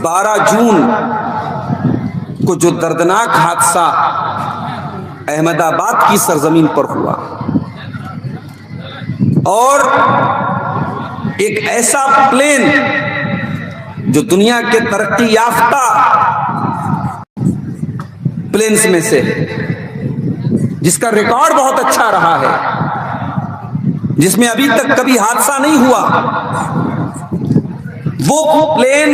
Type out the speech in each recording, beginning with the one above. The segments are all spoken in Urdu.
12 جون کو جو دردناک حادثہ احمد آباد کی سرزمین پر ہوا اور ایک ایسا پلین جو دنیا کے ترقی یافتہ پلینز میں سے جس کا ریکارڈ بہت اچھا رہا ہے، جس میں ابھی تک کبھی حادثہ نہیں ہوا، وہ پلین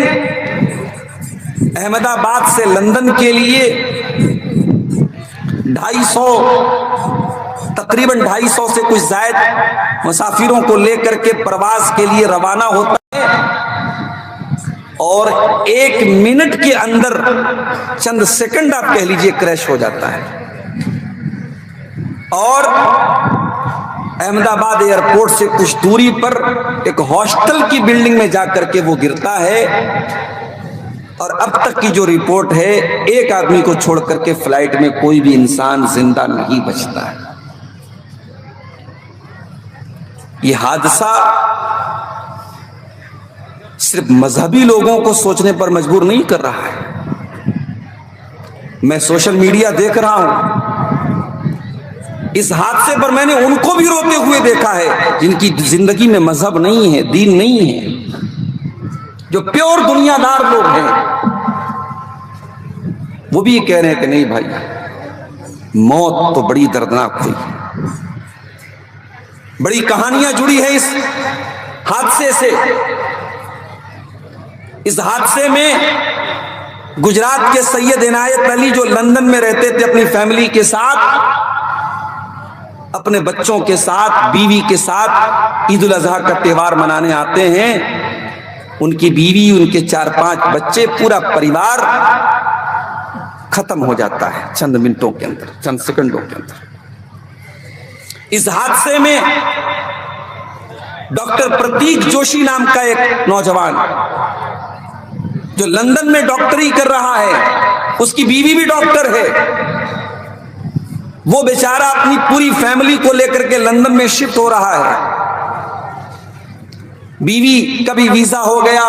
احمد آباد سے لندن کے لیے تقریباً 250 سے کچھ زائد مسافروں کو لے کر کے پرواز کے لیے روانہ ہوتا ہے، اور 1 منٹ کے اندر چند سیکنڈ آپ کہہ لیجئے کریش ہو جاتا ہے، اور احمد آباد ایئرپورٹ سے کچھ دوری پر ایک ہاسٹل کی بلڈنگ میں جا کر کے وہ گرتا ہے، اور اب تک کی جو رپورٹ ہے 1 آدمی کو چھوڑ کر کے فلائٹ میں کوئی بھی انسان زندہ نہیں بچتا ہے۔ یہ حادثہ صرف مذہبی لوگوں کو سوچنے پر مجبور نہیں کر رہا ہے، میں سوشل میڈیا دیکھ رہا ہوں، اس حادثے پر میں نے ان کو بھی روتے ہوئے دیکھا ہے جن کی زندگی میں مذہب نہیں ہے، دین نہیں ہے، جو پیور دنیا دار لوگ ہیں، وہ بھی یہ کہہ رہے ہیں کہ نہیں بھائی، موت تو بڑی دردناک ہوئی، بڑی کہانیاں جڑی ہیں اس حادثے سے۔ اس حادثے میں گجرات کے سید عنایت علی جو لندن میں رہتے تھے اپنی فیملی کے ساتھ، اپنے بچوں کے ساتھ، بیوی کے ساتھ عید الاضحیٰ کا تہوار منانے آتے ہیں، ان کی بیوی، ان کے 4-5 بچے، پورا پریوار ختم ہو جاتا ہے چند منٹوں کے اندر، چند سیکنڈوں کے اندر۔ اس حادثے میں ڈاکٹر پرتیک جوشی نام کا ایک نوجوان جو لندن میں ڈاکٹری کر رہا ہے، اس کی بیوی بھی ڈاکٹر ہے، وہ بیچارہ اپنی پوری فیملی کو لے کر کے لندن میں شفٹ ہو رہا ہے۔ بیوی کا بھی ویزا ہو گیا،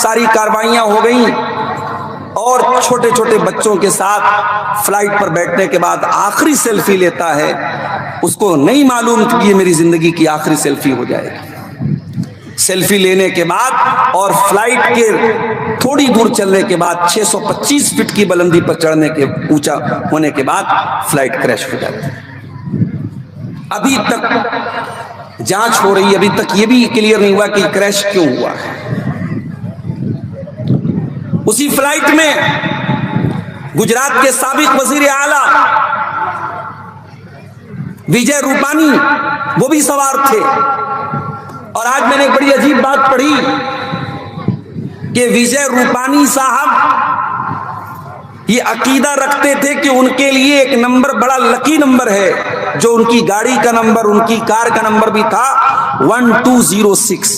ساری کاروائیاں ہو گئیں، اور چھوٹے چھوٹے بچوں کے ساتھ فلائٹ پر بیٹھنے کے بعد آخری سیلفی لیتا ہے، اس کو نہیں معلوم کہ یہ میری زندگی کی آخری سیلفی ہو جائے گی۔ سیلفی لینے کے بعد اور فلائٹ کے تھوڑی دور چلنے کے بعد 625 فٹ کی بلندی پر چڑھنے کے اونچا ہونے کے بعد فلائٹ کریش ہو جاتی ہے۔ ابھی تک جانچ ہو رہی ہے، ابھی تک یہ بھی کلیئر نہیں ہوا کہ کریش کیوں ہوا ہے۔ اسی فلائٹ میں گجرات کے سابق وزیر اعلیٰ وجے روپانی وہ بھی سوار تھے، اور آج میں نے بڑی عجیب بات پڑھی کہ وجے روپانی صاحب یہ عقیدہ رکھتے تھے کہ ان کے لیے ایک نمبر بڑا لکی نمبر ہے، جو ان کی گاڑی کا نمبر، ان کی کار کا نمبر بھی تھا 1206۔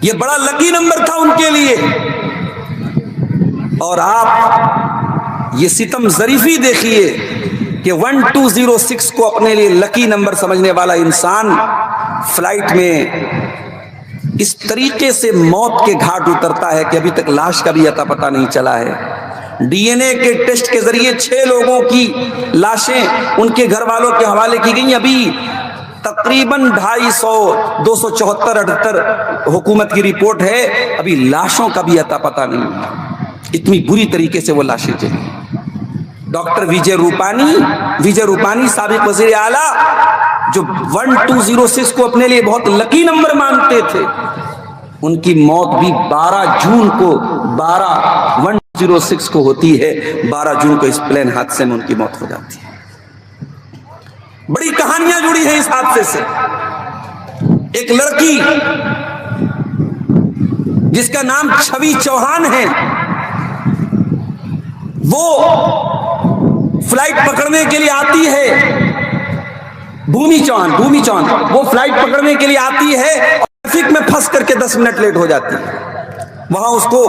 یہ بڑا لکی نمبر تھا ان کے لیے، اور آپ یہ ستم ظریفی دیکھیے کہ 1206 کو اپنے لیے لکی نمبر سمجھنے والا انسان فلائٹ میں اس طریقے سے موت کے گھاٹ اترتا ہے کہ ابھی تک لاش کا بھی اتا پتہ نہیں چلا ہے۔ ڈی این اے کے ٹیسٹ کے ذریعے 6 لوگوں کی لاشیں ان کے گھر والوں کے حوالے کی گئیں، ابھی تقریباً 250 274 78 حکومت کی رپورٹ ہے، ابھی لاشوں کا بھی اتا پتہ نہیں، اتنی بری طریقے سے وہ لاشیں چلی۔ ڈاکٹر وجے روپانی سابق وزیر اعلیٰ جو 1206 کو اپنے لیے بہت لکی نمبر مانتے تھے، ان کی موت بھی 12 جون کو 12/106 کو ہوتی ہے، 12 جون کو اس پلین حادثے میں ان کی موت ہو جاتی ہے۔ بڑی کہانیاں جڑی ہیں اس حادثے سے۔ ایک لڑکی جس کا نام چھوی چوہان ہے، وہ فلائٹ پکڑنے کے لیے آتی ہے، بھومی چوہان وہ فلائٹ پکڑنے کے لیے آتی ہے اور ٹریفک میں پھنس کر کے 10 منٹ لیٹ ہو جاتی ہے۔ وہاں اس کو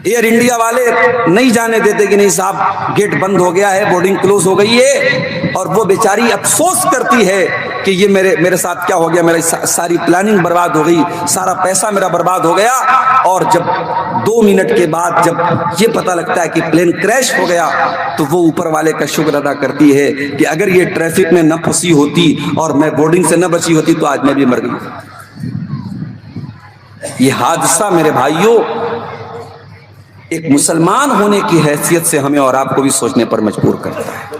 ایئر انڈیا والے نہیں جانے دیتے کہ نہیں صاحب گیٹ بند ہو گیا ہے، بورڈنگ کلوز ہو گئی ہے، اور وہ بیچاری افسوس کرتی ہے کہ یہ میرے ساتھ کیا ہو گیا, میری ساری پلاننگ برباد ہو گئی, سارا پیسہ میرا برباد ہو گیا. اور جب 2 منٹ کے بعد جب یہ پتہ لگتا ہے کہ پلین کریش ہو گیا تو وہ اوپر والے کا شکر ادا کرتی ہے کہ اگر یہ ٹریفک میں نہ پھنسی ہوتی اور میں بورڈنگ سے نہ بچی ہوتی تو آج میں بھی مر گئی. یہ حادثہ میرے بھائیوں ایک مسلمان ہونے کی حیثیت سے ہمیں اور آپ کو بھی سوچنے پر مجبور کرتا ہے.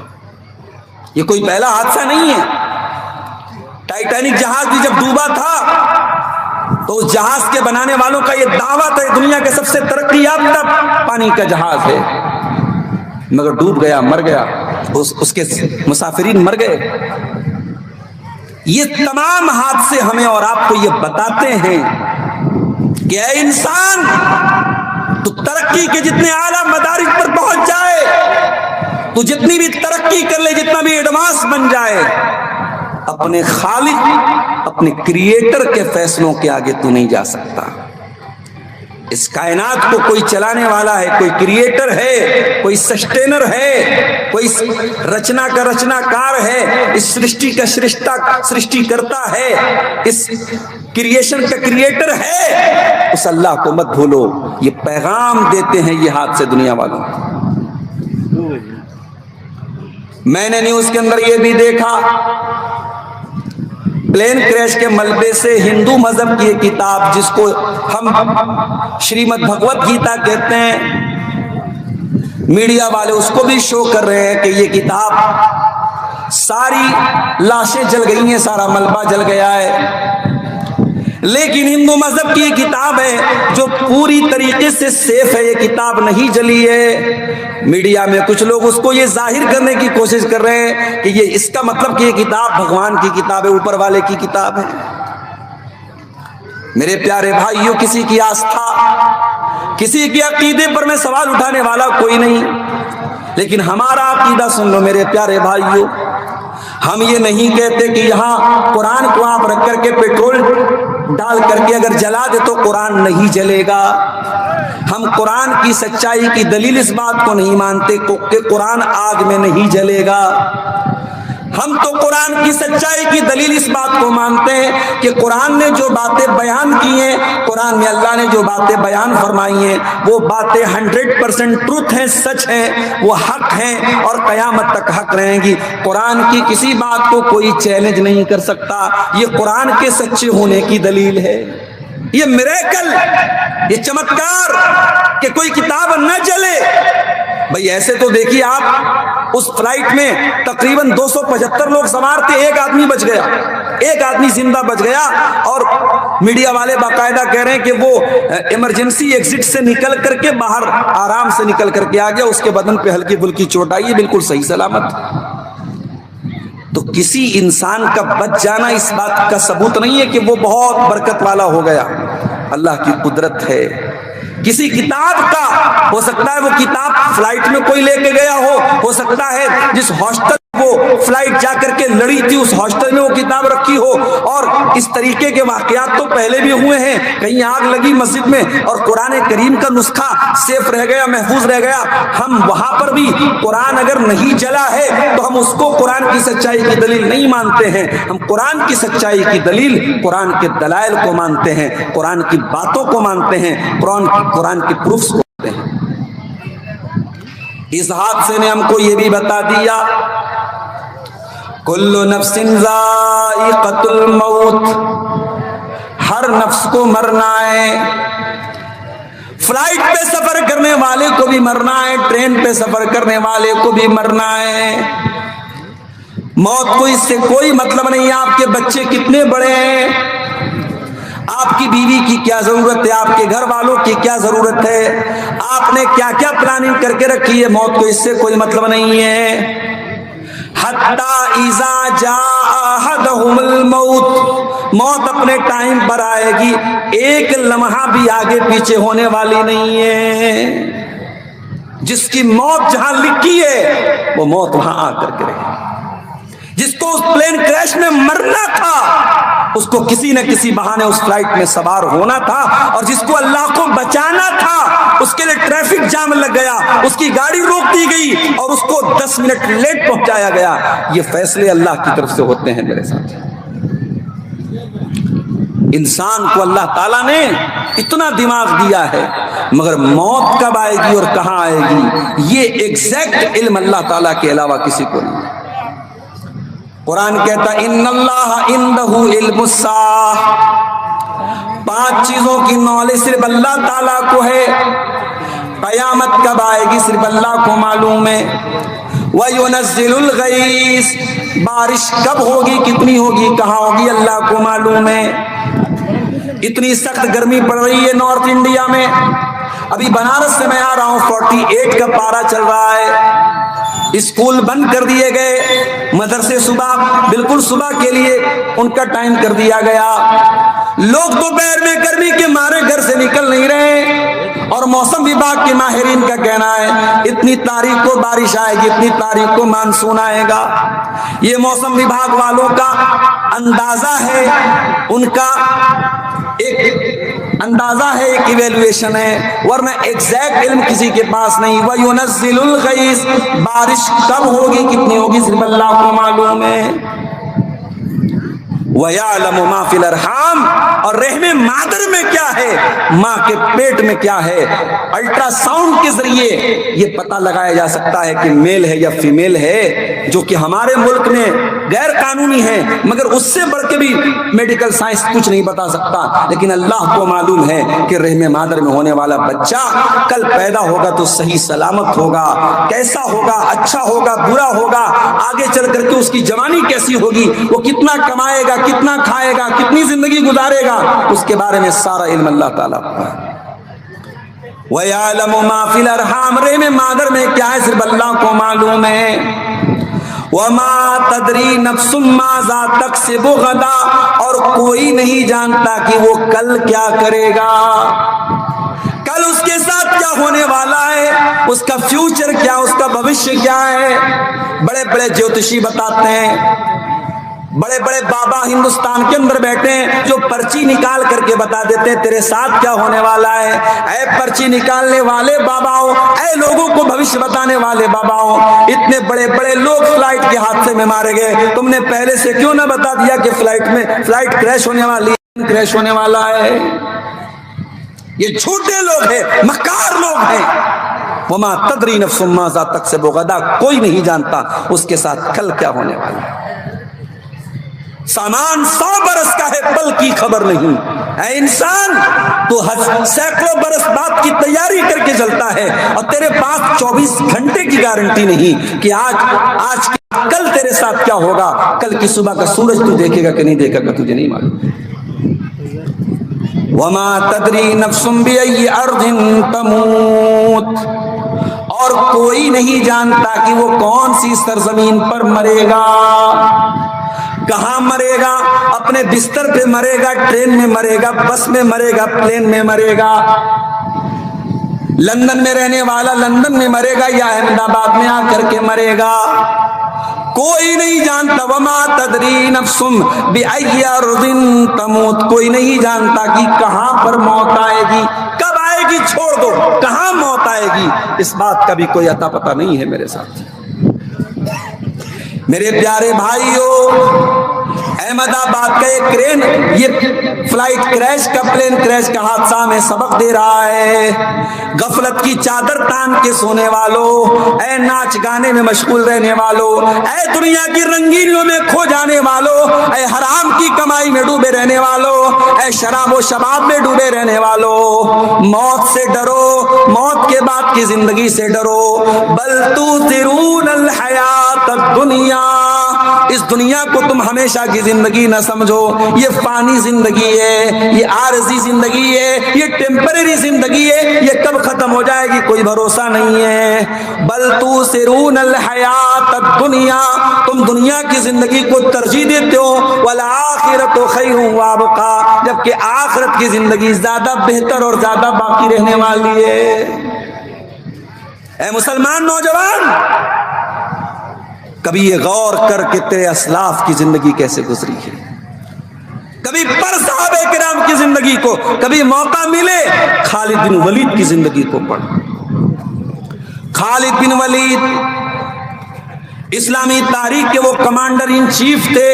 یہ کوئی پہلا حادثہ نہیں ہے. ٹائٹینک جہاز بھی جب ڈوبا تھا تو اس جہاز کے بنانے والوں کا یہ دعویٰ تھا دنیا کے سب سے ترقی یافتہ پانی کا جہاز ہے, مگر ڈوب گیا, مر گیا, اس کے مسافرین مر گئے. یہ تمام حادثے ہمیں اور آپ کو یہ بتاتے ہیں کہ اے انسان, تو ترقی کے جتنے اعلیٰ مدارج پر پہنچ جائے, تو جتنی بھی ترقی کر لے, جتنا بھی ایڈوانس بن جائے, اپنے خالق, اپنے کریٹر کے فیصلوں کے آگے تو نہیں جا سکتا. اس کائنات کو کوئی چلانے والا ہے, کوئی کریٹر ہے, کوئی سسٹینر ہے, کوئی رچنا کا رچنا کار ہے, اس سرشٹی کا سرشٹی کرتا ہے, اس کریشن کا کریٹر ہے. اس اللہ کو مت بھولو. یہ پیغام دیتے ہیں یہ ہاتھ سے دنیا والوں. میں نے نیوز کے اندر یہ بھی دیکھا, پلین کریش کے ملبے سے ہندو مذہب کی ایک کتاب جس کو ہم شریمد بھگوت گیتا کہتے ہیں, میڈیا والے اس کو بھی شو کر رہے ہیں کہ یہ کتاب, ساری لاشیں جل گئی ہیں, سارا ملبہ جل گیا ہے, لیکن ہندو مذہب کی یہ کتاب ہے جو پوری طریقے سے سیف ہے. یہ کتاب نہیں جلی ہے. میڈیا میں کچھ لوگ اس کو یہ ظاہر کرنے کی کوشش کر رہے ہیں کہ یہ اس کا مطلب کہ یہ کتاب بھگوان کی کتاب ہے, اوپر والے کی کتاب ہے. میرے پیارے بھائیوں, کسی کی آستھا, کسی کے عقیدے پر میں سوال اٹھانے والا کوئی نہیں, لیکن ہمارا عقیدہ سن لو میرے پیارے بھائیوں. ہم یہ نہیں کہتے کہ یہاں قرآن کو آپ رکھ کر کے پیٹرول ڈال کر کے اگر جلا دے تو قرآن نہیں جلے گا. ہم قرآن کی سچائی کی دلیل اس بات کو نہیں مانتے کہ قرآن آگ میں نہیں جلے گا. ہم تو قرآن کی سچائی کی دلیل اس بات کو مانتے ہیں کہ قرآن نے جو باتیں بیان کی ہیں, قرآن میں اللہ نے جو باتیں بیان فرمائی ہیں, وہ باتیں 100% ٹروتھ ہیں, سچ ہیں, وہ حق ہیں اور قیامت تک حق رہیں گی. قرآن کی کسی بات کو کوئی چیلنج نہیں کر سکتا. یہ قرآن کے سچے ہونے کی دلیل ہے. یہ میریکل, یہ چمتکار کہ کوئی کتاب نہ جلے. بھئی ایسے تو دیکھیے آپ, اس فلائٹ میں تقریباً 275 لوگ سوار تھے, ایک آدمی بچ گیا, ایک آدمی زندہ بچ گیا. اور میڈیا والے باقاعدہ کہہ رہے ہیں کہ وہ ایمرجنسی ایگزٹ سے نکل کر کے باہر آرام سے نکل کر کے آ گیا, اس کے بدن پہ ہلکی پھلکی چوٹ آئی ہے, بالکل صحیح سلامت. تو کسی انسان کا بچ جانا اس بات کا ثبوت نہیں ہے کہ وہ بہت برکت والا ہو گیا. اللہ کی قدرت ہے. کسی کتاب کا ہو سکتا ہے وہ کتاب فلائٹ میں کوئی لے کے گیا ہو سکتا ہے جس ہاسٹل وہ فلائٹ جا کر کے لڑی تھی اس ہاسٹل میں وہ کتاب رکھی ہو. اور اس طریقے کے واقعات تو پہلے بھی ہوئے ہیں, کہیں آگ لگی مسجد میں اور قرآن کریم کا نسخہ سیف رہ گیا, محفوظ رہ گیا. ہم وہاں پر بھی قرآن اگر نہیں جلا ہے تو ہم اس کو قرآن کی سچائی کی دلیل نہیں مانتے ہیں. ہم قرآن کی سچائی کی دلیل, قرآن کے دلائل کو مانتے ہیں, قرآن کی باتوں کو مانتے ہیں, قرآن کی پروفز کو مانتے ہیں. اس حادثے نے ہم کو یہ بھی بتا دیا کل نفس ذائقۃ الموت, ہر نفس کو مرنا ہے. فلائٹ پہ سفر کرنے والے کو بھی مرنا ہے, ٹرین پہ سفر کرنے والے کو بھی مرنا ہے. موت کو اس سے کوئی مطلب نہیں. آپ کے بچے کتنے بڑے ہیں, آپ کی بیوی کی کیا ضرورت ہے, آپ کے گھر والوں کی کیا ضرورت ہے, آپ نے کیا کیا پلاننگ کر کے رکھی ہے, موت کو اس سے کوئی مطلب نہیں ہے. حتی اذا جاء احدهم الموت, موت اپنے ٹائم پر آئے گی, ایک لمحہ بھی آگے پیچھے ہونے والی نہیں ہے. جس کی موت جہاں لکھی ہے وہ موت وہاں آ کر کے رہے. جس کو اس پلین کریش میں مرنا تھا اس کو کسی نہ کسی بہانے اس فلائٹ میں سوار ہونا تھا، اور جس کو اللہ کو بچانا تھا اس کے لیے ٹریفک جام لگ گیا، اس کی گاڑی روک دی گئی اور اس کو 10 منٹ لیٹ پہنچایا گیا۔ یہ فیصلے اللہ کی طرف سے ہوتے ہیں میرے ساتھ۔ انسان کو اللہ تعالیٰ نے اتنا دماغ دیا ہے، مگر موت کب آئے گی اور کہاں آئے گی یہ ایگزیکٹ علم اللہ تعالیٰ کے علاوہ کسی کو نہیں۔ قرآن کہتا ہے ان اللہ عندہ علم الساعہ، 5 چیزوں کی نالج صرف اللہ تعالیٰ کو ہے۔ قیامت کب آئے گی صرف اللہ کو معلوم ہے۔ وَيُنَزِّلُ الْغَيْثَ، بارش کب ہوگی، کتنی ہوگی، کہاں ہوگی، اللہ کو معلوم ہے۔ اتنی سخت گرمی پڑ رہی ہے نارتھ انڈیا میں، ابھی بنارس سے میں آ رہا ہوں 48 کا پارا چل رہا ہے۔ اسکول بند کر دیے گئے، مدرسے صبح بالکل صبح کے لیے ان کا ٹائم کر دیا گیا۔ لوگ دوپہر میں گرمی کے مارے گھر سے نکل نہیں رہے، اور موسم وبھاگ کے ماہرین کا کہنا ہے اتنی تاریخ کو بارش آئے گی، اتنی تاریخ کو مانسون آئے گا۔ یہ موسم وبھاگ والوں کا اندازہ ہے، ان کا ایک اندازہ ہے، ایک ایویلویشن ہے، ورنہ ایگزیکٹ علم کسی کے پاس نہیں۔ وَيُنَزِّلُ الْغَيْثَ، بارش کب ہوگی، کتنی ہوگی، صرف اللہ کو معلوم ہے۔ وَيَعْلَمُ مَا فِي الْأَرْحَامِ، اور رحم مادر میں کیا ہے، ماں کے پیٹ میں کیا ہے، الٹرا ساؤنڈ کے ذریعے یہ پتہ لگایا جا سکتا ہے کہ میل ہے یا فیمیل ہے، جو کہ ہمارے ملک میں غیر قانونی ہے، مگر اس سے بڑھ کے بھی میڈیکل سائنس کچھ نہیں بتا سکتا۔ لیکن اللہ کو معلوم ہے کہ رحم مادر میں ہونے والا بچہ کل پیدا ہوگا تو صحیح سلامت ہوگا، کیسا ہوگا، اچھا ہوگا، برا ہوگا، آگے چل کر کے اس کی جوانی کیسی ہوگی، وہ کتنا کمائے گا، کتنا کھائے گا، کتنی زندگی گزارے گا، اس کے بارے میں سارا علم اللہ تعالیٰ کو ہے۔ وَيَعْلَمُ مَا فِي الْأَرْحَامِ، رحم مادر میں کیا ہے صرف اللہ کو معلوم ہے۔ وَمَا تَدْرِي نَفْسٌ مَاذَا تَكْسِبُ غَدًا، اور کوئی نہیں جانتا کہ وہ کل کیا کرے گا، کل اس کے ساتھ کیا ہونے والا ہے، اس کا فیوچر کیا، اس کا بھوشیہ کیا ہے۔ بڑے بڑے جوتشی بتاتے ہیں، بڑے بڑے بابا ہندوستان کے اندر بیٹھے ہیں جو پرچی نکال کر کے بتا دیتے ہیں تیرے ساتھ کیا ہونے والا ہے۔ اے پرچی نکالنے والے باباؤ، اے لوگوں کو بھوشیہ بتانے والے باباؤ، اتنے بڑے بڑے لوگ فلائٹ کے حادثے میں مارے گئے، تم نے پہلے سے کیوں نہ بتا دیا کہ فلائٹ کریش ہونے والی ہے، کریش ہونے والا ہے۔ یہ جھوٹے لوگ ہیں، مکار لوگ ہیں۔ وما تدری نفس ماذا تکسب غدا، کوئی نہیں جانتا اس کے ساتھ کل کیا ہونے والا ہے۔ سامان 100 برس کا ہے، پل کی خبر نہیں۔ اے انسان، تو سینکڑوں برس بعد کی تیاری کر کے چلتا ہے، اور تیرے پاس 24 گھنٹے کی گارنٹی نہیں کہ آج کل تیرے ساتھ کیا ہوگا، کل کی صبح کا سورج تو دیکھے گا کہ نہیں دیکھے گا، تجھے نہیں معلوم۔ وما تدری نفس بأي ارض تموت، اور کوئی نہیں جانتا کہ وہ کون سی سرزمین پر مرے گا، کہاں مرے گا، اپنے بستر پہ مرے گا، ٹرین میں مرے گا، بس میں مرے گا، پلین میں مرے گا، لندن میں رہنے والا لندن میں مرے گا یا احمد آباد میں آ کر کے مرے گا، کوئی نہیں جانتا۔ وما تدری نفس بأي ارض تموت، کوئی نہیں جانتا کہ کہاں پر موت آئے گی، کب آئے گی، چھوڑ دو کہاں موت آئے گی، اس بات کا بھی کوئی عطا پتہ نہیں ہے میرے ساتھ۔ میرے پیارے بھائیوں، احمد آباد کا یہ فلائٹ کریش کا، پلین کریش کا حادثہ ہمیں سبق دے رہا ہے۔ غفلت کی چادر تان کے سونے والوں، اے ناچ گانے میں مشغول رہنے والوں، اے دنیا کی رنگینیوں میں کھو جانے والوں، اے حرام کی کمائی میں ڈوبے رہنے والوں، اے شراب و شباب میں ڈوبے رہنے والوں، موت سے ڈرو، موت کے بعد کی زندگی سے ڈرو۔ بل تؤثرون الحیات الدنیا، اس دنیا کو تم ہمیشہ کی زندگی نہ سمجھو، یہ فانی زندگی ہے، یہ عارضی زندگی ہے، یہ ٹیمپرری زندگی ہے، یہ کب ختم ہو جائے گی کوئی بھروسہ نہیں ہے۔ بل تؤثرون الحیات الدنیا، تم دنیا کی زندگی کو ترجیح دیتے ہو، والآخرۃ خیر وابقیٰ، جبکہ آخرت کی زندگی زیادہ بہتر اور زیادہ باقی رہنے والی ہے۔ اے مسلمان نوجوان، کبھی یہ غور کر کے تیرے اسلاف کی زندگی کیسے گزری ہے، کبھی پڑھ صحابہ کرام کی زندگی کو، کبھی موقع ملے خالد بن ولید کی زندگی کو پڑھ۔ خالد بن ولید اسلامی تاریخ کے وہ کمانڈر ان چیف تھے،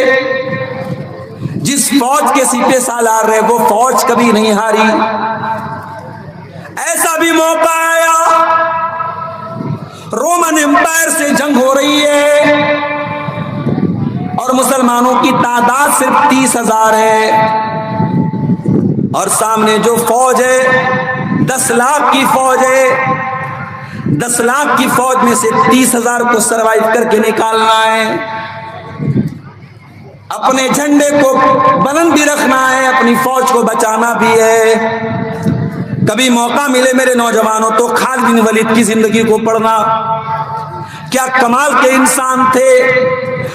جس فوج کے سپہ سالار رہے وہ فوج کبھی نہیں ہاری۔ ایسا بھی موقع آیا رومن امپائر سے جنگ ہو رہی ہے اور مسلمانوں کی تعداد صرف 30,000 ہے، اور سامنے جو فوج ہے 10 لاکھ کی فوج ہے۔ 10 لاکھ کی فوج میں سے 30,000 کو سروائیو کر کے نکالنا ہے، اپنے جھنڈے کو بلند بھی رکھنا ہے، اپنی فوج کو بچانا بھی ہے۔ کبھی موقع ملے میرے نوجوانوں تو خالد بن ولید کی زندگی کو پڑھنا۔ کیا کمال کے انسان تھے،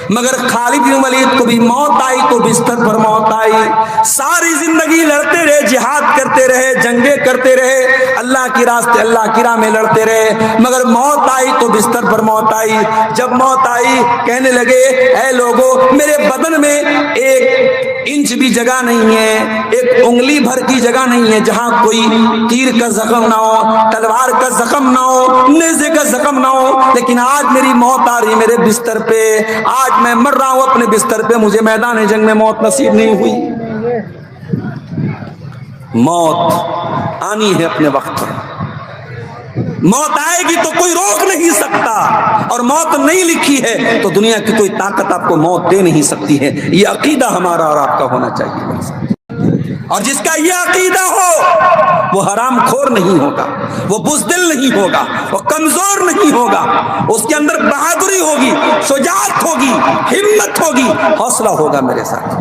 مگر خالد بن ولید کو بھی موت آئی تو بستر پر موت آئی۔ ساری زندگی لڑتے رہے، جہاد کرتے رہے، جنگیں کرتے رہے، اللہ کی راستے اللہ کی راہ میں لڑتے رہے، مگر موت آئی تو بستر پر موت آئی۔ جب موت آئی کہنے لگے اے لوگوں، میرے بدن میں 1 انچ بھی جگہ نہیں ہے، 1 انگلی بھر کی جگہ نہیں ہے جہاں کوئی تیر کا زخم نہ ہو، تلوار کا زخم نہ ہو، نیزے کا زخم نہ ہو، لیکن آج میری موت آ رہی میرے بستر پہ، آج میں مر رہا ہوں اپنے بستر پہ، مجھے میدان جنگ میں موت نصیب نہیں ہوئی۔ موت آنی ہے اپنے وقت پر، موت آئے گی تو کوئی روک نہیں سکتا، اور موت نہیں لکھی ہے تو دنیا کی کوئی طاقت آپ کو موت دے نہیں سکتی ہے۔ یہ عقیدہ ہمارا اور آپ کا ہونا چاہیے، اور جس کا یہ عقیدہ ہو وہ حرام خور نہیں ہوگا، وہ بزدل نہیں ہوگا، وہ کمزور نہیں ہوگا، اس کے اندر بہادری ہوگی، شجاعت ہوگی، ہمت ہوگی، حوصلہ ہوگا میرے ساتھ۔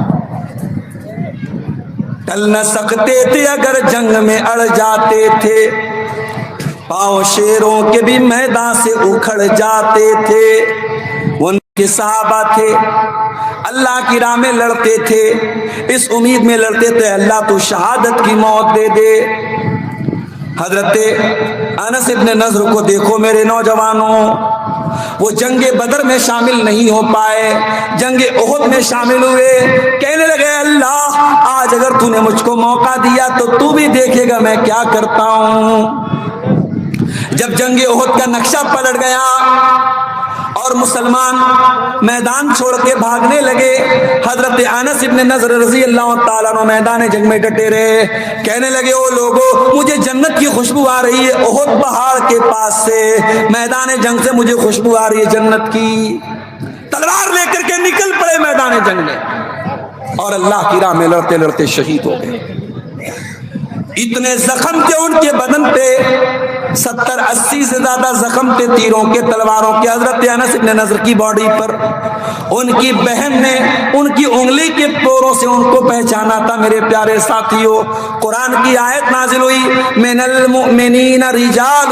ٹل نہ سکتے تھے اگر جنگ میں اڑ جاتے تھے، پاؤں شیروں کے بھی میدان سے اکھڑ جاتے تھے۔ ان کے صحابہ تھے، اللہ کی راہ میں لڑتے تھے، اس امید میں لڑتے تھے اللہ تو شہادت کی موت دے دے۔ حضرت انس ابن نضر کو دیکھو میرے نوجوانوں، وہ جنگ بدر میں شامل نہیں ہو پائے، جنگ احد میں شامل ہوئے، کہنے لگے اللہ آج اگر تو نے مجھ کو موقع دیا تو تو بھی دیکھے گا میں کیا کرتا ہوں۔ جب جنگ احد کا نقشہ پلٹ گیا اور مسلمان میدان چھوڑ کے بھاگنے لگے، حضرت انس ابن نضر رضی اللہ تعالیٰ عنہ میدان جنگ میں ڈٹے رہے، کہنے لگے او لوگو مجھے جنت کی خوشبو آ رہی ہے، احد پہاڑ کے پاس سے میدان جنگ سے مجھے خوشبو آ رہی ہے جنت کی۔ تلوار لے کر کے نکل پڑے میدان جنگ میں، اور اللہ کی راہ میں لڑتے لڑتے شہید ہو گئے۔ اتنے زخم تھے ان کے بدن پہ، 70-80 سے زیادہ زخم تھے تیروں کے، تلواروں کے، حضرت انس ابن نضر کی باڈی پر۔ ان کی بہن نے ان کی انگلی کے پوروں سے ان کو پہچانا تھا۔ میرے پیارے ساتھیوں، قرآن کی آیت نازل ہوئی من المؤمنین رجال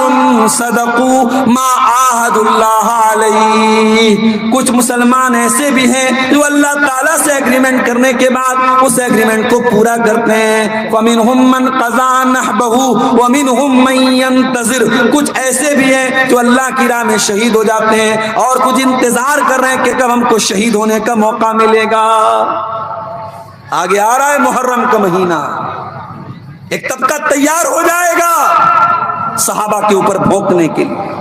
صدقوا ما عاہدوا اللہ علیہ۔ کچھ مسلمان ایسے بھی ہیں جو اللہ تعالیٰ سے ایگریمنٹ کرنے کے بعد اس ایگریمنٹ کو پورا کرتے ہیں۔ وَمِنْهُمْ مَنْ قَضَىٰ نَحْبَهُ وَمِنْهُمْ مَنْ يَنْتَظِرُ۔ کچھ ایسے بھی ہیں جو اللہ کی راہ میں شہید ہو جاتے ہیں اور کچھ انتظار کر رہے ہیں کہ کب ہم کو شہید ہونے کا موقع ملے گا۔ آگے آ رہا ہے محرم کا مہینہ، ایک طبقہ تیار ہو جائے گا صحابہ کے اوپر بھونکنے کے لیے۔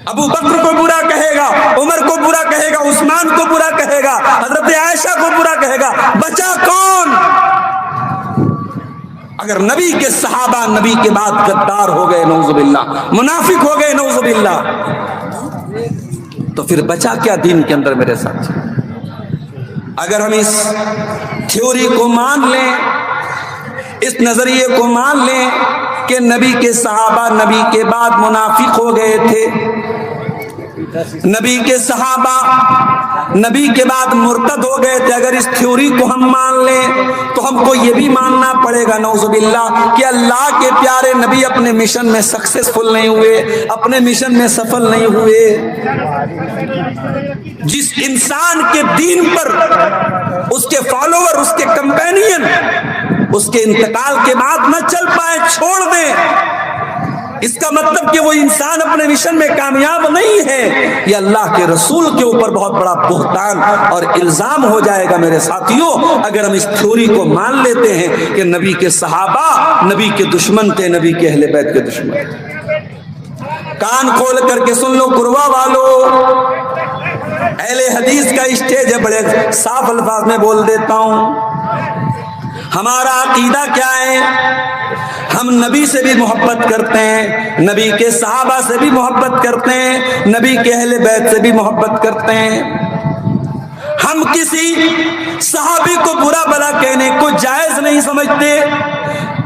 ابو بکر کو برا کہے گا، عمر کو برا کہے گا، عثمان کو برا کہے گا، حضرت عائشہ کو برا کہے گا، بچا کون؟ اگر نبی کے صحابہ نبی کے بعد غدار ہو گئے نعوذ باللہ، منافق ہو گئے نعوذ باللہ، تو پھر بچا کیا دین کے اندر میرے ساتھ؟ اگر ہم اس تھیوری کو مان لیں، اس نظریے کو مان لیں کہ نبی کے صحابہ نبی کے بعد منافق ہو گئے تھے، نبی کے صحابہ نبی کے بعد مرتد ہو گئے تھے، اگر اس تھیوری کو ہم مان لیں تو ہم کو یہ بھی ماننا پڑے گا نعوذ باللہ کہ اللہ کے پیارے نبی اپنے مشن میں سکسیسفل نہیں ہوئے، اپنے مشن میں سفل نہیں ہوئے۔ جس انسان کے دین پر اس کے فالوور، اس کے کمپینین اس کے انتقال کے بعد نہ چل پائے، چھوڑ دیں، اس کا مطلب کہ وہ انسان اپنے مشن میں کامیاب نہیں ہے، یہ اللہ کے رسول کے اوپر بہت بڑا بہتان اور الزام ہو جائے گا میرے ساتھیوں، اگر ہم اس تھیوری کو مان لیتے ہیں کہ نبی کے صحابہ نبی کے دشمن تھے، نبی کے اہل بیت کے دشمن تھے۔ کان کھول کر کے سن لو قربا والو، اہل حدیث کا اسٹیج ہے، بڑے صاف الفاظ میں بول دیتا ہوں۔ ہمارا عقیدہ کیا ہے؟ ہم نبی سے بھی محبت کرتے ہیں، نبی کے صحابہ سے بھی محبت کرتے ہیں، نبی کے اہل بیت سے بھی محبت کرتے ہیں۔ ہم کسی صحابی کو برا بھلا کہنے کو جائز نہیں سمجھتے،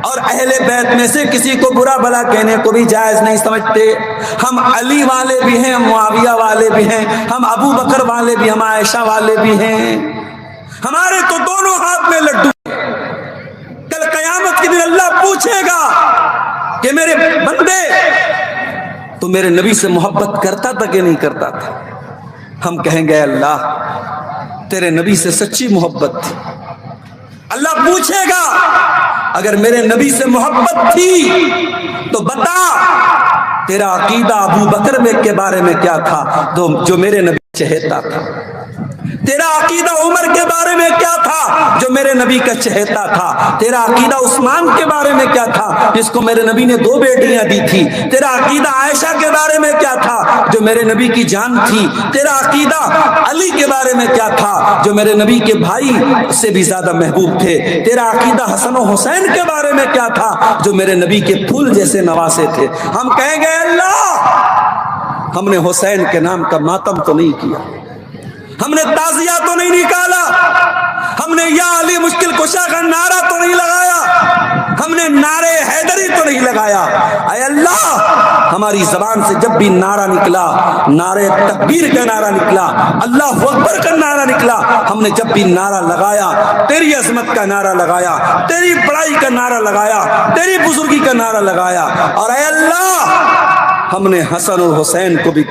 اور اہل بیت میں سے کسی کو برا بھلا کہنے کو بھی جائز نہیں سمجھتے۔ ہم علی والے بھی ہیں، ہم معاویہ والے بھی ہیں، ہم ابو بکر والے بھی، ہم عائشہ والے بھی ہیں۔ ہمارے تو دونوں ہاتھ میں لڈو۔ کل قیامت کے دن اللہ پوچھے گا کہ میرے بندے تو میرے نبی سے محبت کرتا تھا کہ نہیں کرتا تھا؟ ہم کہیں گے اللہ تیرے نبی سے سچی محبت تھی۔ اللہ پوچھے گا اگر میرے نبی سے محبت تھی تو بتا تیرا عقیدہ ابو بکر کے بارے میں کیا تھا جو میرے نبی چہیتا تھا؟ تیرا عقیدہ عمر کے بارے میں کیا تھا جو میرے نبی کا چہیتا تھا؟ تیرا عقیدہ عثمان کے بارے میں کیا تھا جس کو میرے نبی نے 2 بیٹیاں دی تھی؟ تیرا عقیدہ عائشہ کے بارے میں کیا تھا جو میرے نبی کی جان تھی؟ تیرا عقیدہ علی کے بارے میں کیا تھا جو میرے نبی کے بھائی سے بھی زیادہ محبوب تھے؟ تیرا عقیدہ حسن و حسین کے بارے میں کیا تھا جو میرے نبی کے پھول جیسے نواسے تھے؟ ہم کہیں گے اللہ ہم نے حسین کے نام کا ماتم تو نہیں کیا، ہم نے تعزیہ تو نہیں نکالا، ہم نے یا علی مشکل کشا کا نعرہ تو نہیں لگایا، ہم نے نعرے حیدری تو نہیں لگایا۔ اے اللہ ہماری زبان سے جب بھی نعرہ نکلا، نعرے تکبیر کا نعرہ نکلا، اللہ اکبر کا نعرہ نکلا، ہم نے جب بھی نعرہ لگایا تیری عظمت کا نعرہ لگایا، تیری بڑائی کا نعرہ لگایا، تیری بزرگی کا نعرہ لگایا۔ اور اے اللہ ہم نے حسن اور حسین کو بھی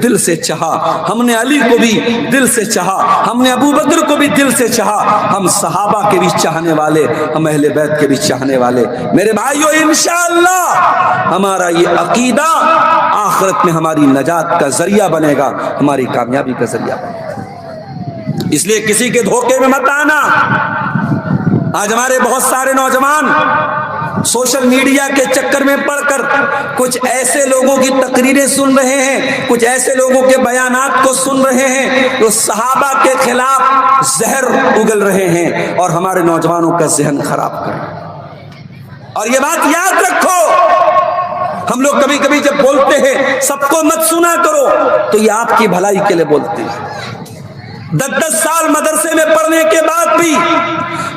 دل سے چاہا، ہم نے علی کو بھی دل سے چاہا، ہم نے ابو بکر کو بھی دل سے چاہا، ہم صحابہ کے بھی چاہنے والے، ہم اہل بیت کے بھی چاہنے والے۔ میرے بھائیو انشاءاللہ ہمارا یہ عقیدہ آخرت میں ہماری نجات کا ذریعہ بنے گا، ہماری کامیابی کا ذریعہ بنے گا۔ اس لیے کسی کے دھوکے میں مت آنا۔ آج ہمارے بہت سارے نوجوان سوشل میڈیا کے چکر میں پڑ کر کچھ ایسے لوگوں کی تقریریں سن رہے ہیں، کچھ ایسے لوگوں کے بیانات کو سن رہے ہیں جو صحابہ کے خلاف زہر اگل رہے ہیں اور ہمارے نوجوانوں کا ذہن خراب کر رہے ہیں۔ اور یہ بات یاد رکھو، ہم لوگ کبھی کبھی جب بولتے ہیں سب کو مت سنا کرو تو یہ آپ کی بھلائی کے لیے بولتے ہیں۔ 10 سال مدرسے میں پڑھنے کے بعد بھی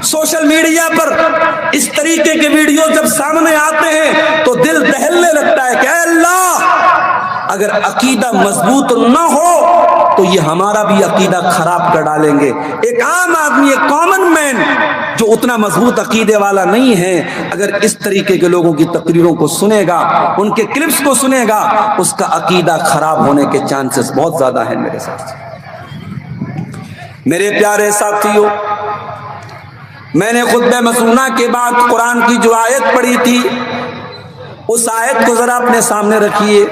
سوشل میڈیا پر اس طریقے کے ویڈیو جب سامنے آتے ہیں تو دل دہلنے لگتا ہے کہ اے اللہ اگر عقیدہ مضبوط نہ ہو تو یہ ہمارا بھی عقیدہ خراب کر ڈالیں گے۔ ایک عام آدمی، ایک کامن مین جو اتنا مضبوط عقیدے والا نہیں ہے، اگر اس طریقے کے لوگوں کی تقریروں کو سنے گا، ان کے کلپس کو سنے گا، اس کا عقیدہ خراب ہونے کے چانسز بہت زیادہ ہیں میرے ساتھ۔ میرے پیارے ساتھیوں، میں نے خطبہ مسنونہ کے بعد قرآن کی جو آیت پڑھی تھی اس آیت کو ذرا اپنے سامنے رکھیے۔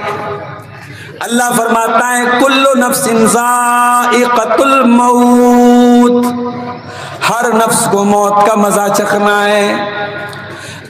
اللہ فرماتا ہے کل نفس ذائقۃ الموت، ہر نفس کو موت کا مزہ چکھنا ہے۔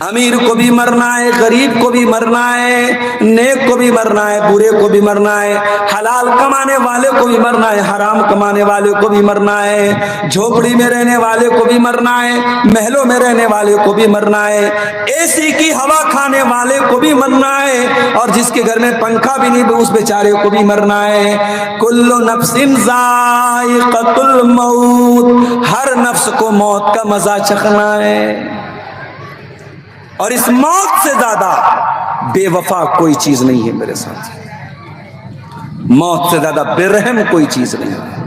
امیر کو بھی مرنا ہے، غریب کو بھی مرنا ہے، نیک کو بھی مرنا ہے، برے کو بھی مرنا ہے، حلال کمانے والے کو بھی مرنا ہے، حرام کمانے والے کو بھی مرنا ہے، جھوپڑی میں رہنے والے کو بھی مرنا ہے، محلوں میں رہنے والے کو بھی مرنا ہے، اے سی کی ہوا کھانے والے کو بھی مرنا ہے، اور جس کے گھر میں پنکھا بھی نہیں اس بیچارے کو بھی مرنا ہے۔ کل نفس ذائقۃ الموت، ہر نفس کو موت کا مزہ چکھنا ہے، اور اس موت سے زیادہ بے وفا کوئی چیز نہیں ہے میرے ساتھ، موت سے زیادہ بے رحم کوئی چیز نہیں ہے۔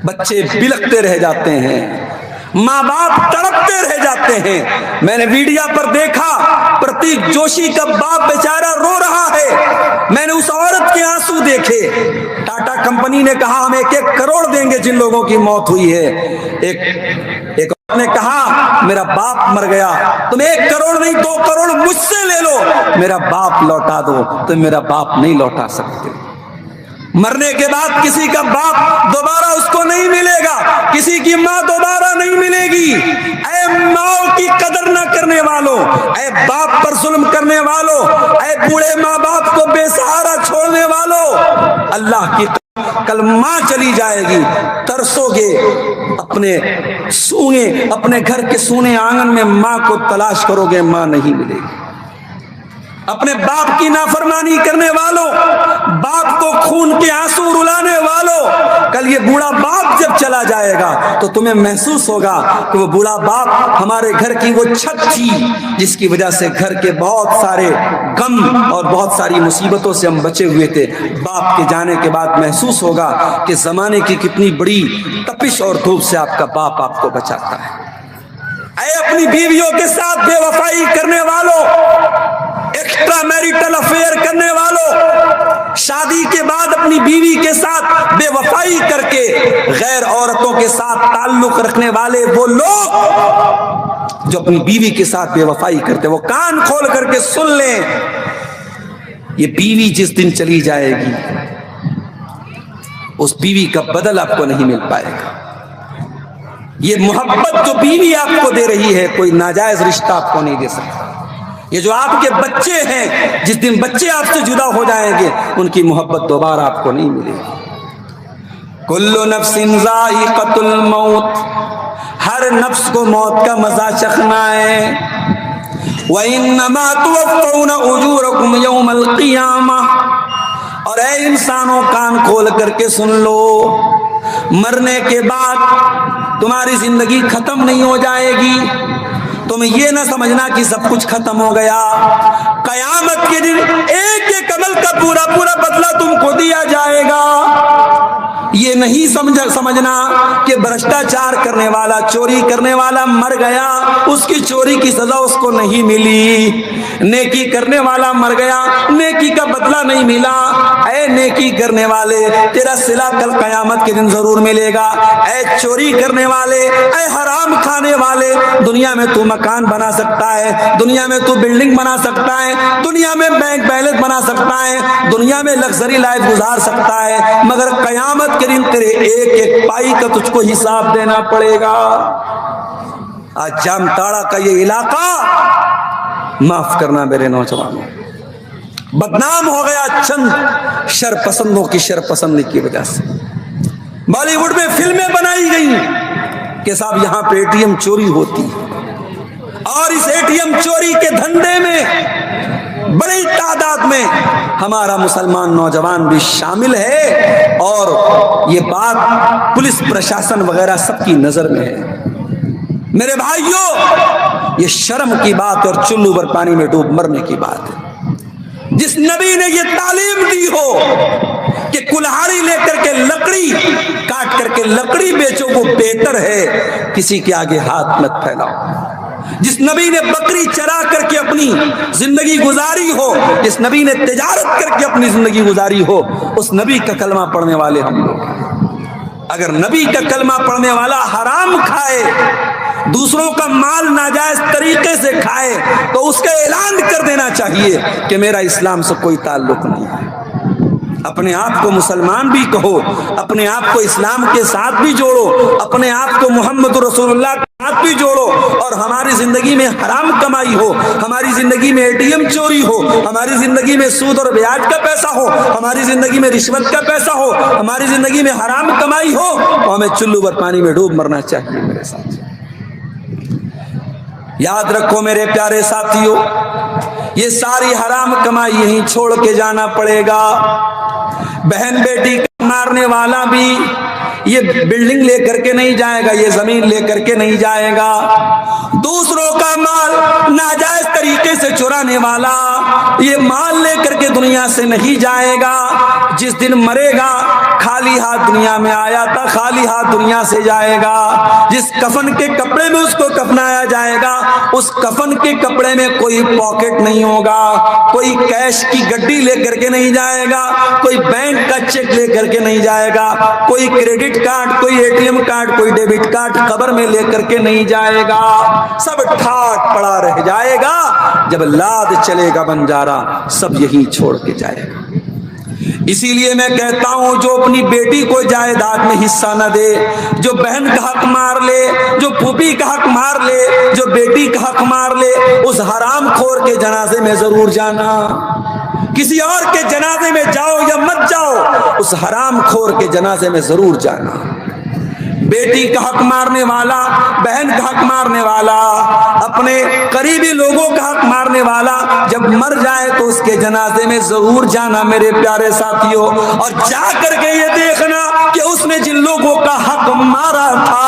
بچے بلکتے رہ جاتے ہیں، ماں باپ تڑپتے رہ جاتے ہیں۔ میں نے ویڈیو پر دیکھا پرتیک جوشی کا باپ بیچارہ رو رہا ہے، میں نے اس عورت کے آنسو دیکھے۔ ٹاٹا کمپنی نے کہا ہم 1-1 کروڑ دیں گے جن لوگوں کی موت ہوئی ہے۔ ایک نے کہا میرا باپ مر گیا، تم 1 کروڑ نہیں 2 کروڑ مجھ سے لے لو، میرا باپ لوٹا دو، تو میرا باپ نہیں لوٹا سکتے۔ مرنے کے بعد کسی کا باپ دوبارہ اس کو نہیں ملے گا، کسی کی ماں دوبارہ نہیں ملے گی۔ اے ماں کی قدر نہ کرنے والوں، اے باپ پر ظلم کرنے والوں، اے بوڑھے ماں باپ کو بے سہارا چھوڑنے والوں، اللہ کی کل ماں چلی جائے گی، ترسو گے، اپنے سونے، اپنے گھر کے سونے آنگن میں ماں کو تلاش کرو گے، ماں نہیں ملے گی۔ اپنے باپ کی نافرمانی کرنے والوں، باپ کو خون کے آنسو رلانے والوں، کل یہ بوڑھا باپ جب چلا جائے گا تو تمہیں محسوس ہوگا کہ وہ بوڑھا باپ ہمارے گھر کی وہ چھت تھی جس کی وجہ سے گھر کے بہت سارے غم اور بہت ساری مصیبتوں سے ہم بچے ہوئے تھے۔ باپ کے جانے کے بعد محسوس ہوگا کہ زمانے کی کتنی بڑی تپش اور دھوپ سے آپ کا باپ آپ کو بچاتا ہے۔ اے اپنی بیویوں کے ساتھ بے وفائی کرنے والوں، ایکسٹرا میریٹل افیئر کرنے والوں، شادی کے بعد اپنی بیوی کے ساتھ بے وفائی کر کے غیر عورتوں کے ساتھ تعلق رکھنے والے وہ لوگ جو اپنی بیوی کے ساتھ بے وفائی کرتے، وہ کان کھول کر کے سن لیں، یہ بیوی جس دن چلی جائے گی اس بیوی کا بدل آپ کو نہیں مل پائے گا۔ یہ محبت جو بیوی آپ کو دے رہی ہے کوئی ناجائز رشتہ آپ کو نہیں دے سکتا۔ یہ جو آپ کے بچے ہیں، جس دن بچے آپ سے جدا ہو جائیں گے ان کی محبت دوبارہ آپ کو نہیں ملے گی۔ کل نفس ذائقۃ الموت، ہر نفس کو موت کا مزہ چکھنا ہے۔ وَإِنَّمَا تُوَفَّوْنَ أُجُورَكُمْ يَوْمَ الْقِيَامَةِ، اور اے انسانوں کان کھول کر کے سن لو، مرنے کے بعد تمہاری زندگی ختم نہیں ہو جائے گی۔ تم یہ نہ سمجھنا کہ سب کچھ ختم ہو گیا، قیامت کے دن ایک ایک عمل کا پورا پورا بدلہ تم کو دیا جائے گا۔ یہ نہیں سمجھنا کہ بھرشٹاچار کرنے والا، چوری کرنے والا مر گیا، اس کی چوری کی سزا اس کو نہیں ملی، نیکی کرنے والا مر گیا، نیکی کا بدلہ نہیں ملا۔ اے نیکی کرنے والے، تیرا صلہ کل قیامت کے دن ضرور ملے گا۔ اے چوری کرنے والے، اے حرام کھانے والے، دنیا میں تو مکان بنا سکتا ہے، دنیا میں تو بلڈنگ بنا سکتا ہے، دنیا میں بینک بیلنس بنا سکتا ہے، دنیا میں لگژری لائف گزار سکتا ہے، مگر قیامت کے دن تیرے ایک ایک پائی کا تجھ کو حساب دینا پڑے گا۔ آج جام تاڑا کا یہ علاقہ، معاف کرنا میرے نوجوانوں، بدنام ہو گیا چند شر پسندوں کی شر پسندی کی وجہ سے۔ بالی ووڈ میں فلمیں بنائی گئی کہ صاحب یہاں پہ اے ٹی ایم چوری ہوتی، اور اس اے ٹی ایم چوری کے دھندے میں بڑی تعداد میں ہمارا مسلمان نوجوان بھی شامل ہے، اور یہ بات پولیس پرشاسن وغیرہ سب کی نظر میں ہے۔ میرے بھائیوں، یہ شرم کی بات اور چلو بھر پانی میں ڈوب مرنے کی بات ہے۔ جس نبی نے یہ تعلیم دی ہو کہ کلہاڑی لے کر کے لکڑی کاٹ کر کے لکڑی بیچو، وہ بہتر ہے، کسی کے آگے ہاتھ مت پھیلاؤ۔ جس نبی نے بکری چرا کر کے اپنی زندگی گزاری ہو، جس نبی نے تجارت کر کے اپنی زندگی گزاری ہو، اس نبی کا کلمہ پڑھنے والے ہم لوگ۔ اگر نبی کا کلمہ پڑھنے والا حرام کھائے، دوسروں کا مال ناجائز طریقے سے کھائے، تو اس کا اعلان کر دینا چاہیے کہ میرا اسلام سے کوئی تعلق نہیں ہے۔ اپنے آپ کو مسلمان بھی کہو، اپنے آپ کو اسلام کے ساتھ بھی جوڑو، اپنے آپ کو محمد رسول اللہ کے ساتھ بھی جوڑو، اور ہماری زندگی میں حرام کمائی ہو، ہماری زندگی میں اے ٹی ایم چوری ہو، ہماری زندگی میں سود اور بیاج کا پیسہ ہو، ہماری زندگی میں رشوت کا پیسہ ہو، ہماری زندگی میں حرام کمائی ہو، تو ہمیں چلو بھر پانی میں ڈوب مرنا چاہیے۔ میرے ساتھ یاد رکھو میرے پیارے ساتھیو، یہ ساری حرام کمائی یہیں چھوڑ کے جانا پڑے گا۔ بہن بیٹی کا مارنے والا بھی یہ بلڈنگ لے کر کے نہیں جائے گا، یہ زمین لے کر کے نہیں جائے گا۔ دوسروں کا مال ناجائز طریقے سے چرانے والا یہ مال لے کر کے دنیا سے نہیں جائے گا۔ جس دن مرے گا خالی ہاتھ دنیا میں آیا تھا، خالی ہاتھ دنیا سے جائے گا۔ جس کفن کے کپڑے میں اس کو کفنایا جائے گا، اس کفن کے کپڑے میں کوئی پاکٹ نہیں ہوگا، کوئی کیش کی گڈی لے کر کے نہیں جائے گا، کوئی بینک کا چیک لے کر کے نہیں جائے گا، کوئی کریڈٹ کارڈ، کوئی اے ٹی ایم کارڈ، کوئی ڈیبٹ کارڈ قبر میں لے کر کے نہیں جائے گا، سب ٹھاٹ پڑا رہ جائے گا۔ جب لاد چلے گا بنجارا سب یہی چھوڑ کے جائے گا۔ اسی لیے میں کہتا ہوں جو اپنی بیٹی کو جائیداد میں حصہ نہ دے، جو بہن کا حق مار لے، جو پھوپھی کا حق مار لے، جو بیٹی کا حق مار لے، اس حرام خور کے جنازے میں ضرور جانا۔ کسی اور کے جنازے میں جاؤ یا مت جاؤ، اس حرام خور کے جنازے میں ضرور جانا۔ بیٹی کا حق مارنے والا، بہن کا حق مارنے والا، اپنے قریبی لوگوں کا حق مارنے والا جب مر جائے تو اس کے جنازے میں ضرور جانا میرے پیارے ساتھیوں، اور جا کر کے یہ دیکھنا کہ اس نے جن لوگوں کا حق مارا تھا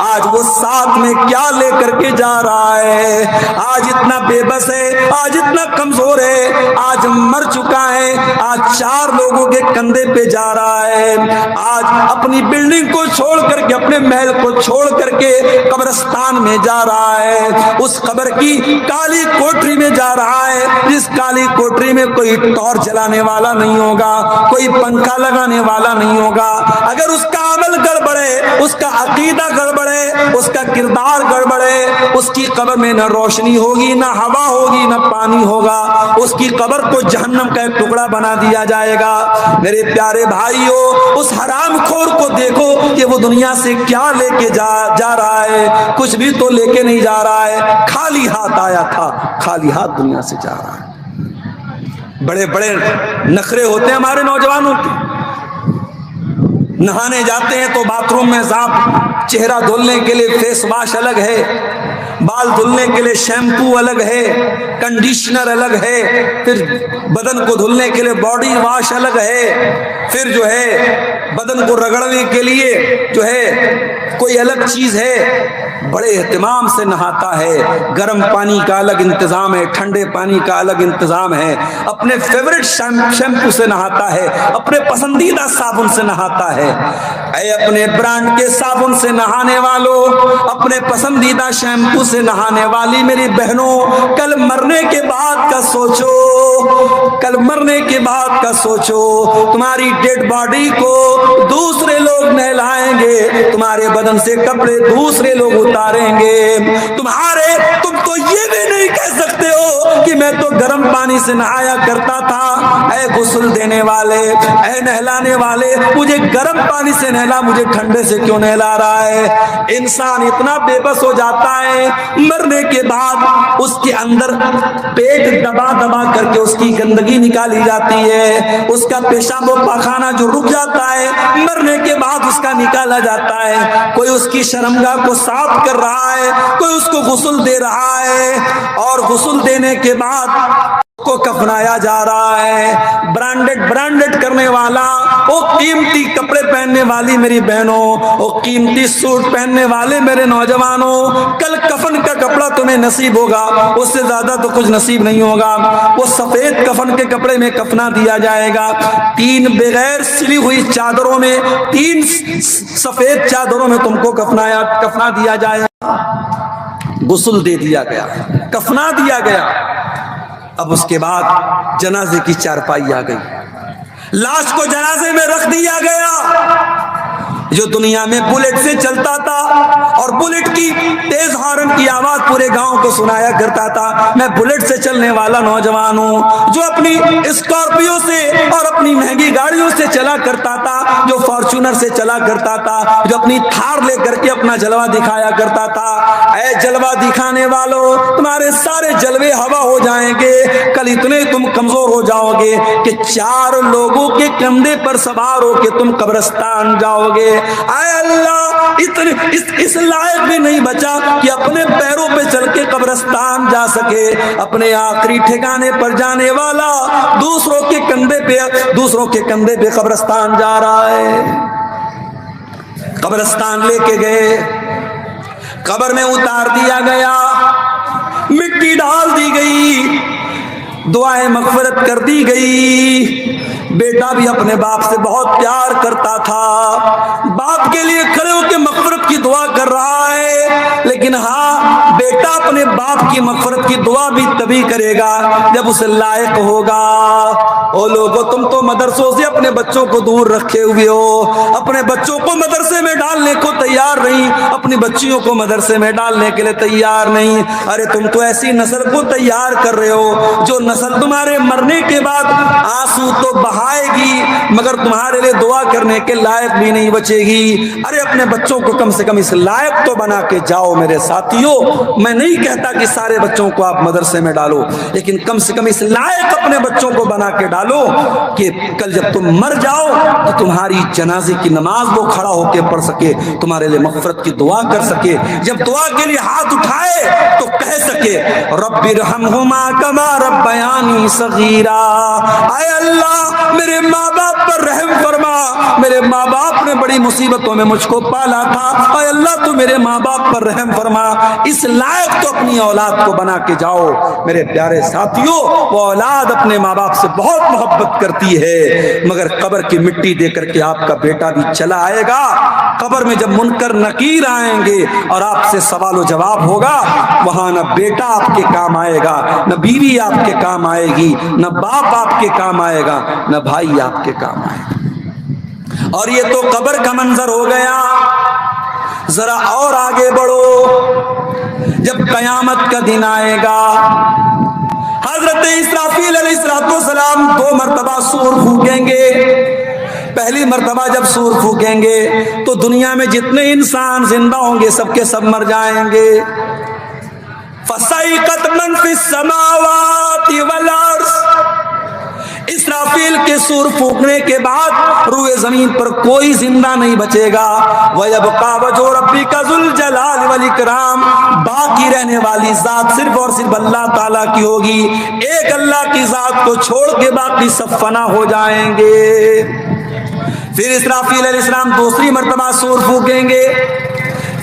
آج وہ ساتھ میں کیا لے کر کے جا رہا ہے۔ آج اتنا بے بس ہے، آج اتنا کمزور ہے، آج مر چکا ہے، آج 4 لوگوں کے کندھے پہ جا رہا ہے، آج اپنی بلڈنگ کو چھوڑ کر کے، اپنے محل کو چھوڑ کر کے قبرستان میں جا رہا ہے، اس قبر کی کالی کوٹری میں جا رہا ہے، جس کالی کوٹری میں کوئی ٹارچ جلانے والا نہیں ہوگا، کوئی پنکھا لگانے والا نہیں ہوگا۔ اگر اس کا عمل گڑبڑ ہے، اس کا عقیدہ گڑبڑ ہے، اس کا کردار گڑبڑ ہے، اس کی قبر میں نہ روشنی ہوگی، نہ ہوا ہوگی، نہ پانی ہوگا، اس کی قبر کو جہنم کا ایک ٹکڑا بنا دیا جائے گا۔ میرے پیارے بھائیوں، اس حرام خور کو دیکھو کہ وہ دنیا سے کیا لے کے جا رہا ہے، کچھ بھی تو لے کے نہیں جا رہا ہے، خالی ہاتھ آیا تھا، خالی ہاتھ دنیا سے جا رہا ہے۔ بڑے بڑے نخرے ہوتے ہیں ہمارے نوجوانوں کے، نہانے جاتے ہیں تو باتھ روم میں صاف، چہرہ دھلنے کے لیے فیس واش الگ ہے، بال دھلنے کے لیے شیمپو الگ ہے، کنڈیشنر الگ ہے، پھر بدن کو دھلنے کے لیے باڈی واش الگ ہے، پھر جو ہے بدن کو رگڑنے کے لیے جو ہے کوئی الگ چیز ہے۔ بڑے اہتمام سے نہاتا ہے، گرم پانی کا الگ انتظام ہے، ٹھنڈے پانی کا الگ انتظام ہے، اپنے فیورٹ شیمپو سے نہاتا ہے، اپنے پسندیدہ صابن سے نہاتا ہے۔ اے اپنے برانڈ کے صابن سے نہانے والوں، اپنے پسندیدہ شیمپو سے نہانے والی میری بہنوں، کل مرنے کے بعد کا سوچو، کل مرنے کے بعد کا سوچو، تمہاری ڈیڈ باڈی کو دوسرے لوگ نہلائیں گے، تمہارے بدن سے کپڑے دوسرے لوگ اتاریں گے، تم تو یہ بھی نہیں کہہ سکتے ہو کہ میں تو گرم پانی سے نہایا کرتا تھا۔ اے غسل دینے والے، اے نہلانے والے، مجھے گرم پانی سے نہلا، مجھے ٹھنڈے سے کیوں نہلا رہا ہے؟ انسان اتنا بے بس ہو جاتا ہے، مرنے کے بعد اس کے اندر پیٹ دبا دبا کر کے اس کی گندگی نکالی جاتی ہے، اس کا پیشاب و پاخانہ جو رک جاتا ہے مرنے کے بعد اس کا نکالا جاتا ہے، کوئی اس کی شرمگاہ کو صاف کر رہا ہے، کوئی اس کو غسل دے رہا ہے، اور غسل دینے کے بعد کو کفنایا جا رہا ہے۔ برانڈڈ کرنے والا، وہ قیمتی کپڑے پہننے والی میری بہنوں، وہ قیمتی سوٹ پہننے والے میرے نوجوانوں، کل کفن کا کپڑا تمہیں نصیب ہوگا، اس سے زیادہ تو کچھ نصیب نہیں ہوگا۔ وہ سفید کفن کے کپڑے میں کفنا دیا جائے گا، 3 بغیر سلی ہوئی چادروں میں، 3 سفید چادروں میں تم کو کفنا دیا جائے گا۔ غسل دے دیا گیا، کفنا دیا گیا، اب اس کے بعد جنازے کی چارپائی آ گئی، لاش کو جنازے میں رکھ دیا گیا۔ جو دنیا میں بلٹ سے چلتا تھا اور بلٹ کی تیز ہارن کی آواز پورے گاؤں کو سنایا کرتا تھا، میں بلٹ سے چلنے والا نوجوان ہوں، جو اپنی اسکارپیو سے اور اپنی مہنگی گاڑیوں سے چلا کرتا تھا، جو فارچونر سے چلا کرتا تھا، جو اپنی تھار لے کر کے اپنا جلوہ دکھایا کرتا تھا۔ اے جلوہ دکھانے والوں، تمہارے سارے جلوے ہوا ہو جائیں گے، کل اتنے تم کمزور ہو جاؤ گے کہ 4 لوگوں کے کندھے پر سوار ہو کے تم قبرستان جاؤ گے۔ اے اللہ، اس لائق بھی نہیں بچا کہ اپنے پیروں پہ چل کے قبرستان جا سکے، اپنے آخری ٹھکانے پر جانے والا دوسروں کے کندھے پہ قبرستان جا رہا ہے۔ قبرستان لے کے گئے، قبر میں اتار دیا گیا، مٹی ڈال دی گئی، دعائیں مغفرت کر دی گئی. بیٹا بھی اپنے باپ سے بہت پیار کرتا تھا, باپ کے لیے کھڑے ہو کے مغفرت کی دعا کر رہا ہے, لیکن ہاں بیٹا اپنے باپ کی مغفرت کی دعا بھی تبھی کرے گا جب اسے لائق ہوگا. او لوگو, تم تو مدرسوں سے اپنے بچوں کو دور رکھے ہوئے ہو, اپنے بچوں کو مدرسے میں ڈالنے کو تیار نہیں, اپنی بچیوں کو مدرسے میں ڈالنے کے لیے تیار نہیں. ارے تم تو ایسی نسل کو تیار کر رہے ہو جو نسل تمہارے مرنے کے بعد آنسو تو بہائے گی مگر تمہارے لیے دعا کرنے کے لائق بھی نہیں بچے گی. ارے اپنے بچوں کو کم سے کم اس لائق تو بنا کے جاؤ میرے ساتھیوں. میں نہیں کہتا کہ سارے بچوں کو آپ مدرسے میں ڈالو, لیکن کم سے کم اس لائق اپنے بچوں کو بنا کے ڈالو کہ کل جب تم مر جاؤ تو تمہاری جنازے کی نماز وہ کھڑا ہو کے پڑھ سکے, تمہارے لیے مغفرت کی دعا کر سکے, جب دعا کے لیے ہاتھ اٹھائے تو کہہ سکے رب ارحمہما کما ربیانی صغیرا. اے اللہ میرے ماں باپ پر رحم فرما, میرے ماں باپ نے بڑی مصیبتوں میں مجھ کو پالا تھا, اے اللہ تو میرے ماں باپ پر رحم فرما. اس لائق تو اپنی اولاد کو بنا کے جاؤ. میرے پیارے ساتھیوں, وہ اولاد اپنے ماں باپ سے بہت محبت کرتی ہے, مگر قبر کی مٹی دے کر کے آپ کا بیٹا بھی چلا آئے گا. قبر میں جب منکر نکیر آئیں گے اور آپ سے سوال و جواب ہوگا, وہاں نہ بیٹا آپ کے کام آئے گا, نہ بیوی آپ کے کام آئے گی, نہ باپ آپ کے کام آئے گا, نہ بھائی آپ کے کام آئے گا. اور یہ تو قبر کا منظر ہو گیا. ذرا اور آگے بڑھو, جب قیامت کا دن آئے گا, حضرت اسرافیل علیہ السلام 2 مرتبہ سور پھونکیں گے. پہلی مرتبہ جب سور پھونکیں گے تو دنیا میں جتنے انسان زندہ ہوں گے سب کے سب مر جائیں گے. فَصَيْقَتْ مَنْ فِي السَّمَاوَاتِ وَالْأَرْضِ. اسرافیل کے سور پھونکنے کے بعد روئے زمین پر کوئی زندہ نہیں بچے گا. وَيَبْقَى وَجْهُ رَبِّكَ ذُو الْجَلَالِ وَالْإِكْرَامِ. باقی رہنے والی ذات صرف اور صرف اللہ تعالیٰ کی ہوگی. ایک اللہ کی ذات کو چھوڑ کے باقی سب فنا ہو جائیں گے. پھر اسرافیل علیہ السلام دوسری مرتبہ سور پھونکیں گے,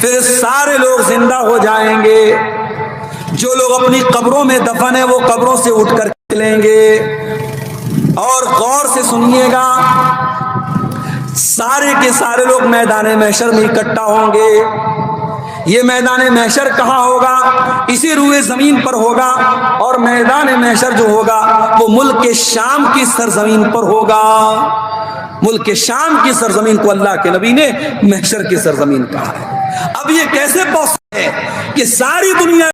پھر سارے لوگ زندہ ہو جائیں گے. جو لوگ اپنی قبروں میں دفن ہیں وہ قبروں سے اٹھ کر چلیں گے. اور غور سے سنیے گا, سارے کے سارے لوگ میدان محشر میں اکٹھا ہوں گے. یہ میدان محشر کہاں ہوگا؟ اسی روئے زمین پر ہوگا. اور میدان محشر جو ہوگا وہ ملک شام کی سرزمین پر ہوگا. ملک شام کی سرزمین کو اللہ کے نبی نے محشر کی سرزمین کہا ہے. اب یہ کیسے پاسبل ہے کہ ساری دنیا